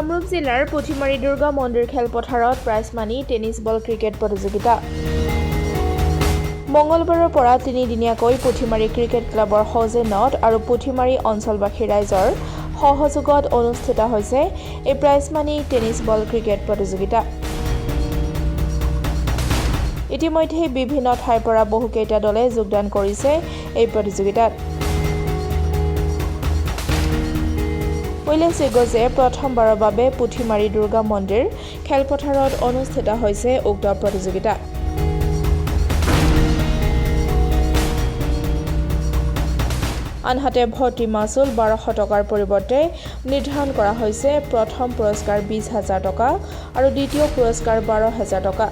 কামৰূপ জিলাৰ পুথিমাৰী দুৰ্গা মন্দিৰ খেলপথাৰত prize money tennis ball cricket প্ৰতিযোগিতা। মঙলবাৰৰ পৰা 3 দিনীয়াকৈ পুথিমাৰী ক্ৰিকেট ক্লাবৰ সৌজন্যত আৰু পুথিমাৰী অঞ্চলবাসী ৰাইজৰ সহযোগত অনুষ্ঠিত হৈছে এই prize money tennis ball cricket প্ৰতিযোগিতা। ইতিমধ্যে বিভিন্ন ঠাইৰ পৰা বহুকেইটা দলে যোগদান কৰিছে এই প্ৰতিযোগিতাত। উল্লেখযোগ্য যে প্ৰথমবাৰৰ বাবে পুথিমাৰী দুৰ্গা মন্দিৰ খেলপথাৰত অনুষ্ঠিত হৈছে উক্ত প্ৰতিযোগিতা। আনহাতে ভৰ্তি মাচুল 1200 টকাৰ পৰিৱৰ্তে নিৰ্ধাৰণ কৰা হৈছে প্ৰথম পুৰস্কাৰ 20,000 টকা আৰু দ্বিতীয় পুৰস্কাৰ 12,000 টকা।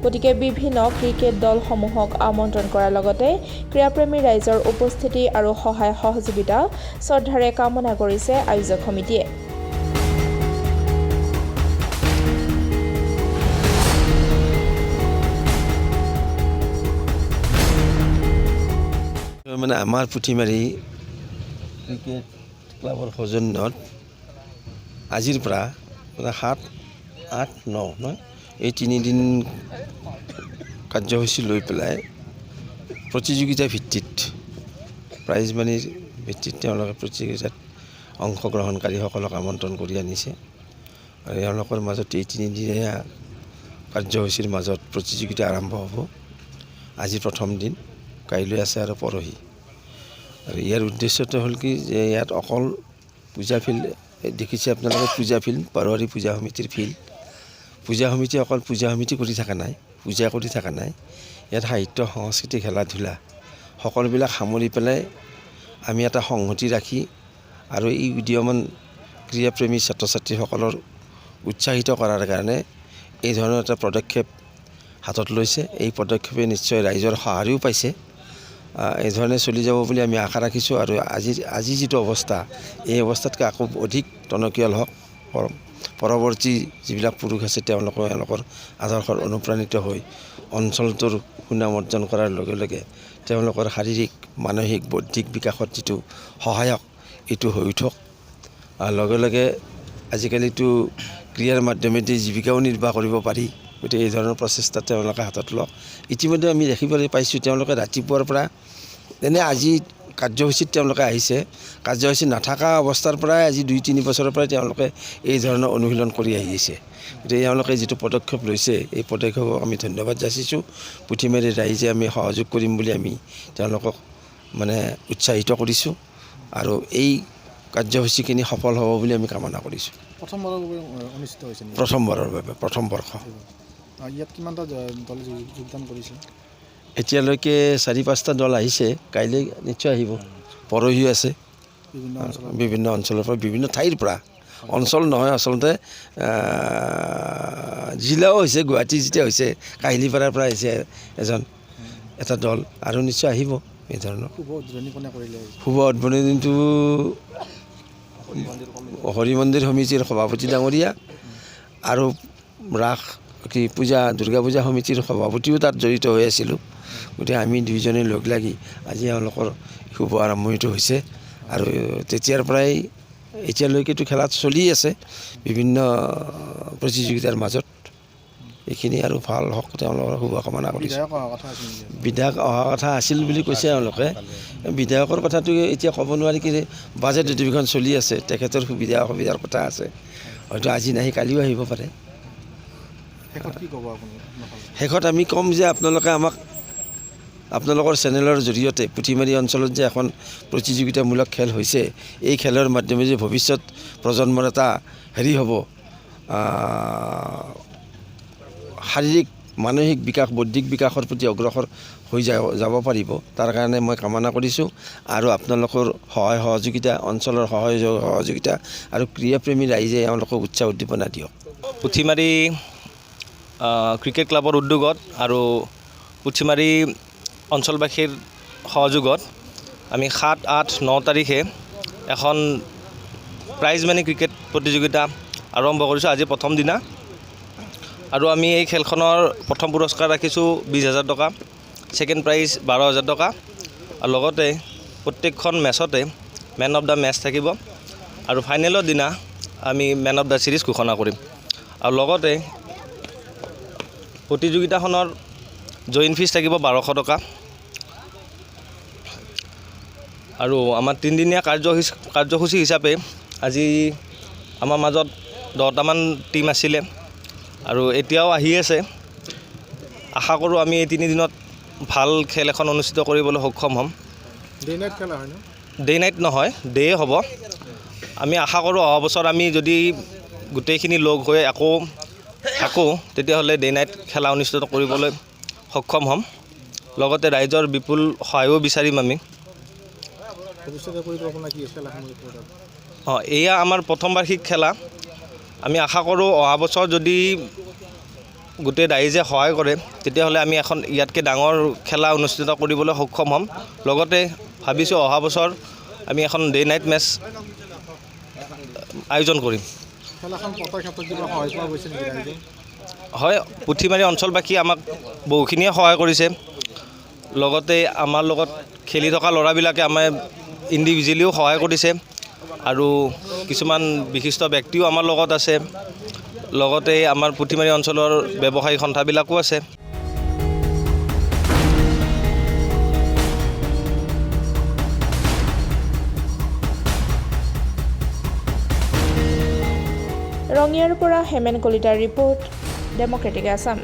গতিকে বিভিন্ন ক্ৰিকেট দলসমূহক আমন্ত্ৰণ কৰাৰ লগতে ক্ৰীড়াপ্ৰেমী ৰাইজৰ উপস্থিতি আৰু সহায় সহযোগিতা শ্ৰদ্ধাৰে কামনা কৰিছে আয়োজক সমিতিয়ে। মানে আমাৰ পুথিমাৰী ক্ৰিকেট ক্লাবৰ সৌজন্যত আজিৰ পৰা 7, 8, 9 এই 3 দিন কাৰ্যসূচী লৈ পেলাই প্ৰতিযোগিতা ভিত্তিত প্ৰাইজ মানিৰ ভিত্তিত তেওঁলোকে প্ৰতিযোগিতাত অংশগ্ৰহণকাৰীসকলক আমন্ত্ৰণ কৰি আনিছে আৰু তেওঁলোকৰ মাজত এই 3 দিনীয়া কাৰ্যসূচীৰ মাজত প্ৰতিযোগিতা আৰম্ভ হ'ব। আজি প্ৰথম দিন, কাইলৈ আছে আৰু পৰহি। আৰু ইয়াৰ উদ্দেশ্যটো হ'ল কি যে ইয়াত অকল পূজা ফিল্ড দেখিছে আপোনালোকে, পূজা ফিল্ড বাৰোৱাৰী পূজা সমিতিৰ ফিল্ড। পূজা সমিতি অকল পূজা সমিতি কৰি থকা নাই, পূজা কৰি থকা নাই। ইয়াত সাহিত্য, সংস্কৃতি, খেলা ধূলা সকলোবিলাক সামৰি পেলাই আমি এটা সংহতি ৰাখি আৰু এই উদীয়মান ক্ৰীড়াপ্ৰেমী ছাত্ৰ ছাত্ৰীসকলৰ উৎসাহিত কৰাৰ কাৰণে এই ধৰণৰ এটা পদক্ষেপ হাতত লৈছে। এই পদক্ষেপে নিশ্চয় ৰাইজৰ সঁহাৰিও পাইছে। এই ধৰণে চলি যাব বুলি আমি আশা ৰাখিছোঁ আৰু আজি যিটো অৱস্থা, এই অৱস্থাতকৈ আকৌ অধিক টনকিয়াল হওক। পৰৱৰ্তী যিবিলাক পুৰুষ আছে তেওঁলোকৰ আদৰ্শত অনুপ্ৰাণিত হৈ অঞ্চলটোৰ সুনাম অৰ্জন কৰাৰ লগে লগে তেওঁলোকৰ শাৰীৰিক, মানসিক, বৌদ্ধিক বিকাশত যিটো সহায়ক এইটো হৈ উঠক। লগে লগে আজিকালিতো ক্ৰীড়াৰ মাধ্যমেদি জীৱিকাও নিৰ্বাহ কৰিব পাৰি। গতিকে এই ধৰণৰ প্ৰচেষ্টা তেওঁলোকে হাতত লওক। ইতিমধ্যে আমি দেখিবলৈ পাইছোঁ তেওঁলোকে ৰাতিপুৱাৰ পৰা আজি কাৰ্যসূচীত তেওঁলোকে আহিছে। কাৰ্যসূচী নাথাকা অৱস্থাৰ পৰাই আজি 2-3 বছৰৰ পৰাই তেওঁলোকে এই ধৰণৰ অনুশীলন কৰি আহিছে। গতিকে তেওঁলোকে যিটো পদক্ষেপ লৈছে এই পদক্ষেপক আমি ধন্যবাদ যাচিছোঁ। পুথিমাৰীৰ ৰাইজে আমি সহযোগ কৰিম বুলি আমি তেওঁলোকক মানে উৎসাহিত কৰিছোঁ আৰু এই কাৰ্যসূচীখিনি সফল হ'ব বুলি আমি কামনা কৰিছোঁ। প্ৰথমবাৰৰ বাবে অনুষ্ঠিত হৈছে নেকি? প্ৰথমবাৰৰ বাবে, প্ৰথম বৰ্ষ। ইয়াত কিমানটা দল যোগদান কৰিছে? এতিয়ালৈকে 4-5টা দল আহিছে, কাইলৈ নিশ্চয় আহিব, পৰহিও আছে। বিভিন্ন অঞ্চলৰ পৰা, বিভিন্ন ঠাইৰ পৰা, অঞ্চল নহয় আচলতে জিলাও হৈছে। গুৱাহাটী যেতিয়া হৈছে, কাহিলীপাৰাৰ পৰা আহিছে এটা দল আৰু নিশ্চয় আহিব। এই ধৰণৰ শুভ উদ্বোধনীটো হৰি মন্দিৰ সমিতিৰ সভাপতি ডাঙৰীয়া আৰু ৰাস দুৰ্গা পূজা সমিতিৰ সভাপতিও তাত জড়িত হৈ আছিলোঁ। গতিকে আমি দুয়োজনে লগ লাগি আজি এওঁলোকৰ শুভ আৰম্ভণিটো হৈছে আৰু তেতিয়াৰ পৰাই এতিয়ালৈকেতো খেলাত চলি আছে বিভিন্ন প্ৰতিযোগিতাৰ মাজত। এইখিনি আৰু ভাল হওক, তেওঁলোকৰ শুভকামনা কৰিছোঁ। বিধায়ক অহা কথা আছিল বুলি কৈছে তেওঁলোকে। বিধায়কৰ কথাটো এতিয়া ক'ব নোৱাৰি, কি বাজেট অধিৱেশন চলি আছে, তেখেতৰ সুবিধা অসুবিধাৰ কথা আছে। হয়তো আজি নাহি কালিও আহিব পাৰে। শেষত আমি ক'ম যে আপোনালোকে আমাক আপোনালোকৰ চেনেলৰ জৰিয়তে পুথিমাৰী অঞ্চলত যে এখন প্ৰতিযোগিতামূলক খেল হৈছে, এই খেলৰ মাধ্যমে যে ভৱিষ্যত প্ৰজন্মৰ এটা হ'ব, শাৰীৰিক, মানসিক বিকাশ, বৌদ্ধিক বিকাশৰ প্ৰতি অগ্ৰসৰ হৈ যাব পাৰিব, তাৰ কাৰণে মই কামনা কৰিছোঁ। আৰু আপোনালোকৰ সহায় সহযোগিতা, অঞ্চলৰ সহযোগিতা আৰু ক্ৰীড়াপ্ৰেমী ৰাইজে এওঁলোকক উৎসাহ উদ্দীপনা দিয়ক। পুথিমাৰী ক্ৰিকেট ক্লাবৰ উদ্যোগত আৰু পুথিমাৰী অঞ্চলবাসীৰ সহযোগত আমি 7, 8, 9 তাৰিখে এখন প্ৰাইজ মানি ক্ৰিকেট প্ৰতিযোগিতা আৰম্ভ কৰিছোঁ। আজি প্ৰথম দিনা আৰু আমি এই খেলখনৰ প্ৰথম পুৰস্কাৰ ৰাখিছোঁ 20,000 টকা, ছেকেণ্ড প্ৰাইজ 12,000 টকা আৰু লগতে প্ৰত্যেকখন মেচতে মেন অফ দ্য মেচ থাকিব আৰু ফাইনেলৰ দিনা আমি মেন অফ দ্য ছিৰিজ ঘোষণা কৰিম। আৰু লগতে প্ৰতিযোগিতাখনৰ জইন ফিজ থাকিব 1200 টকা। আৰু আমাৰ 3দিনীয়া কাৰ্যসূচী হিচাপে আজি আমাৰ মাজত 10টামান টীম আছিলে আৰু এতিয়াও আহি আছে। আশা কৰোঁ আমি এই 3 দিনত ভাল খেল এখন অনুষ্ঠিত কৰিবলৈ সক্ষম হ'ম। ডে নাইট খেলা হয় ন? ডে নাইট নহয়, ডে হ'ব। আমি আশা কৰোঁ অহা বছৰ আমি যদি গোটেইখিনি লগ হৈ আকৌ থাকোঁ তেতিয়াহ'লে ডে নাইট খেলা অনুষ্ঠিত কৰিবলৈ সক্ষম হ'ম। লগতে ৰাইজৰ বিপুল সহায়ো বিচাৰিম আমি। ভৱিষ্যতে পৰিকল্পনা কি আছে খেলাখনৰ ওপৰত? এয়া আমাৰ প্ৰথম বাৰ্ষিক খেলা। আমি আশা কৰোঁ অহা বছৰ যদি গোটেই ৰাইজে সহায় কৰে তেতিয়াহ'লে আমি এখন ইয়াতকৈ ডাঙৰ খেলা অনুষ্ঠিত কৰিবলৈ সক্ষম হ'ম। লগতে ভাবিছোঁ অহা বছৰ আমি এখন ডে নাইট মেচ আয়োজন কৰিম। খেলাখন পতাৰ ক্ষেত্ৰত কিবা সহায় পোৱা গৈছে নেকি ৰাইজে? হয়, পুঠিমাৰী অঞ্চলবাসী আমাক বহুখিনিয়ে সহায় কৰিছে। লগতে আমাৰ লগত খেলি থকা ল'ৰাবিলাকে আমাৰ ইণ্ডিভিজুৱেলিও সহায় কৰিছে আৰু কিছুমান বিশিষ্ট ব্যক্তিও আমাৰ লগত আছে। লগতে আমাৰ পুঠিমাৰী অঞ্চলৰ ব্যৱসায়িক সন্থাবিলাকো আছে। ৰঙিয়াৰ পৰা হেমেন কলিতাৰ ৰিপৰ্ট, ডেমক্ৰেটিক আছাম।